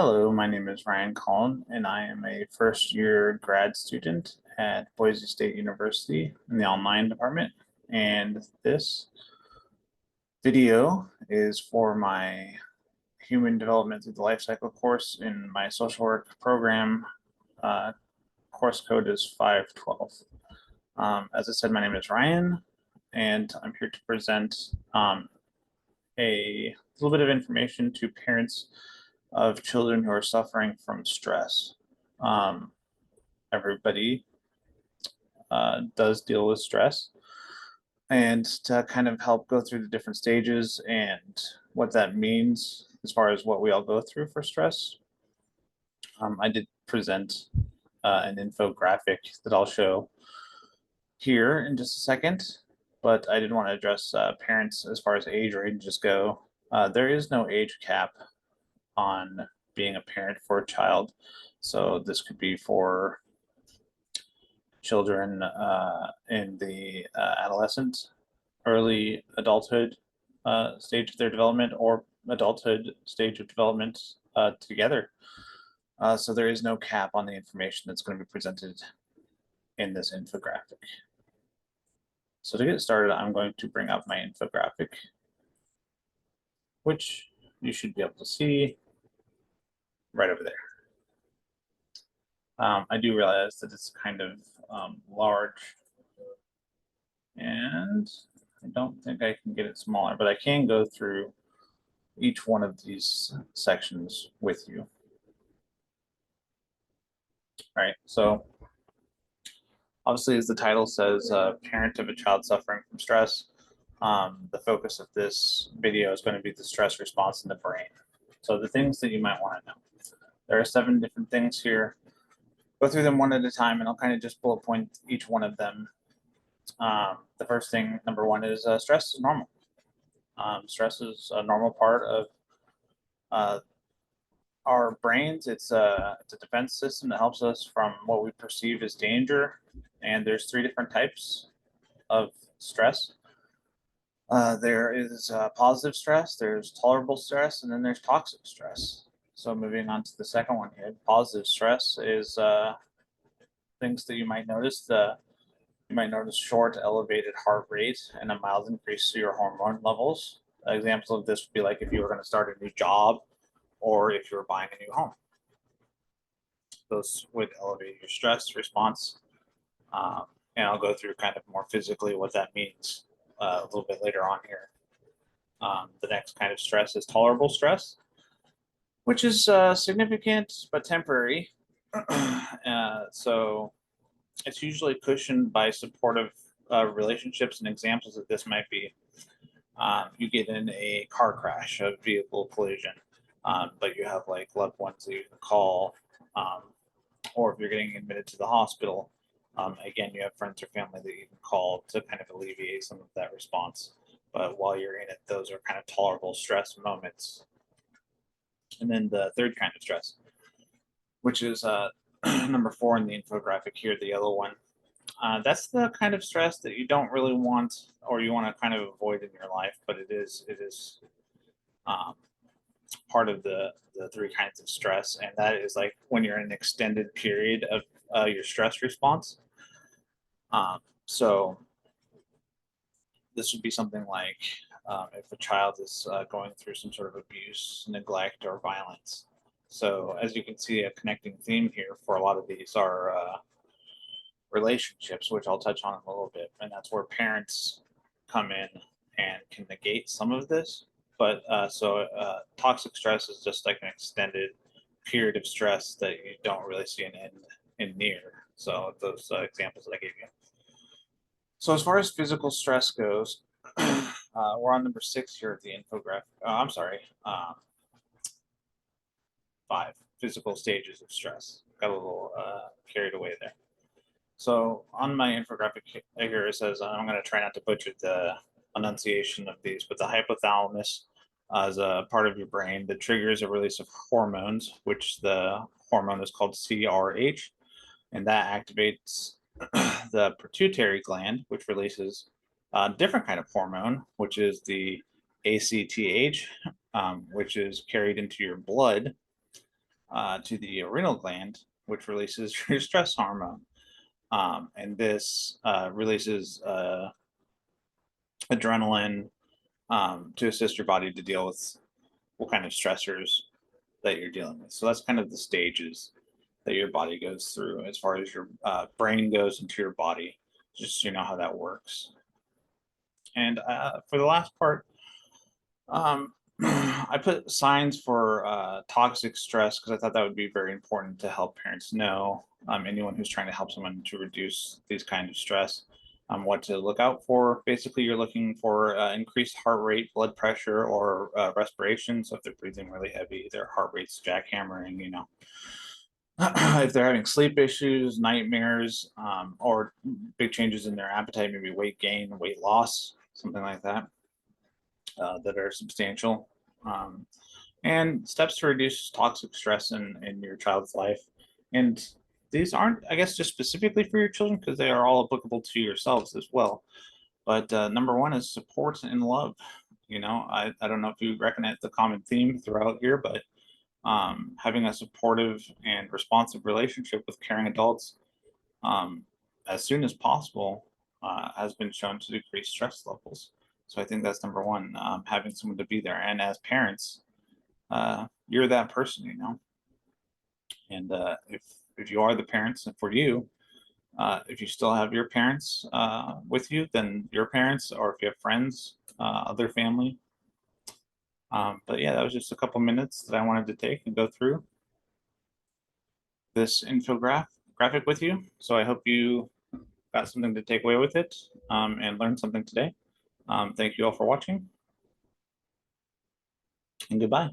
Hello, my name is Ryan Colin, and I am a first year grad student at Boise State University in the online department. And this video is for my Human Development Through the Life Cycle course in my social work program. Uh, Course code is 512. As I said, my name is Ryan, and I'm here to present a little bit of information to parents of children who are suffering from stress. Um, Everybody does deal with stress, and to kind of help go through the different stages and what that means as far as what we all go through for stress. I did present an infographic that I'll show here in just a second, but I did want to address parents as far as age ranges go. There is no age cap on being a parent for a child. So this could be for children in the adolescent, early adulthood stage of their development, or adulthood stage of development together. So there is no cap on the information that's going to be presented in this infographic. So to get started, I'm going to bring up my infographic, which you should be able to see right over there. I do realize that it's kind of large, and I don't think I can get it smaller, but I can go through each one of these sections with you. All right, so obviously, as the title says, parent of a child suffering from stress, the focus of this video is going to be the stress response in the brain. So the things that you might want to know. There are 7 different things here. Go through them one at a time, and I'll kind of just bullet point each one of them. The first thing, number 1, is stress is normal. Stress is a normal part of our brains. It's a defense system that helps us from what we perceive as danger. And there's 3 different types of stress. There is positive stress, there's tolerable stress, and then there's toxic stress. So moving on to the second one here, positive stress is things that you might notice. You might notice short, elevated heart rate and a mild increase to your hormone levels. Examples of this would be like if you were going to start a new job or if you were buying a new home. Those would elevate your stress response. And I'll go through kind of more physically what that means a little bit later on here. The next kind of stress is tolerable stress, which is significant but temporary. So it's usually cushioned by supportive relationships, and examples of this might be you get in a car crash, a vehicle collision, but you have like loved ones that you can call, or if you're getting admitted to the hospital, again, you have friends or family that you can call to kind of alleviate some of that response. But while you're in it, those are kind of tolerable stress moments. And then the third kind of stress, which is number 4 in the infographic here, the yellow one. That's the kind of stress that you don't really want, or you want to kind of avoid in your life, but it is part of the 3 kinds of stress, and that is like when you're in an extended period of your stress response. So this would be something like if a child is going through some sort of abuse, neglect, or violence. So as you can see, a connecting theme here for a lot of these are relationships, which I'll touch on in a little bit, and that's where parents come in and can negate some of this. But toxic stress is just like an extended period of stress that you don't really see an end in near. So those examples that I gave you. So as far as physical stress goes, we're on number 6 here at the infographic. I'm sorry, 5 physical stages of stress. Got a little carried away there. So on my infographic here, it says, I'm going to try not to butcher the enunciation of these, but the hypothalamus is a part of your brain that triggers a release of hormones, which the hormone is called CRH, and that activates the pituitary gland, which releases a different kind of hormone, which is the ACTH, which is carried into your blood. to the adrenal gland, which releases your stress hormone. And this releases adrenaline to assist your body to deal with what kind of stressors that you're dealing with. So that's kind of the stages that your body goes through as far as your brain goes into your body, just so you know how that works. And for the last part, I put signs for toxic stress because I thought that would be very important to help parents know, anyone who's trying to help someone to reduce these kinds of stress, what to look out for. Basically, you're looking for increased heart rate, blood pressure, or respiration. So if they're breathing really heavy, their heart rate's jackhammering, you know. If they're having sleep issues, nightmares, or big changes in their appetite, maybe weight gain, weight loss, something like that, that are substantial. Um, and steps to reduce toxic stress in your child's life. And these aren't, I guess, just specifically for your children because they are all applicable to yourselves as well. But number one is support and love. You know, I don't know if you recognize the common theme throughout here, but having a supportive and responsive relationship with caring adults um, as soon as possible has been shown to decrease stress levels. So I think that's number one, having someone to be there. And as parents, you're that person, you know. And if you are the parents, and for you, if you still have your parents with you, then your parents, or if you have friends, other family. But yeah, that was just a couple minutes that I wanted to take and go through this infographic with you. So I hope you got something to take away with it and learn something today. Thank you all for watching, and goodbye.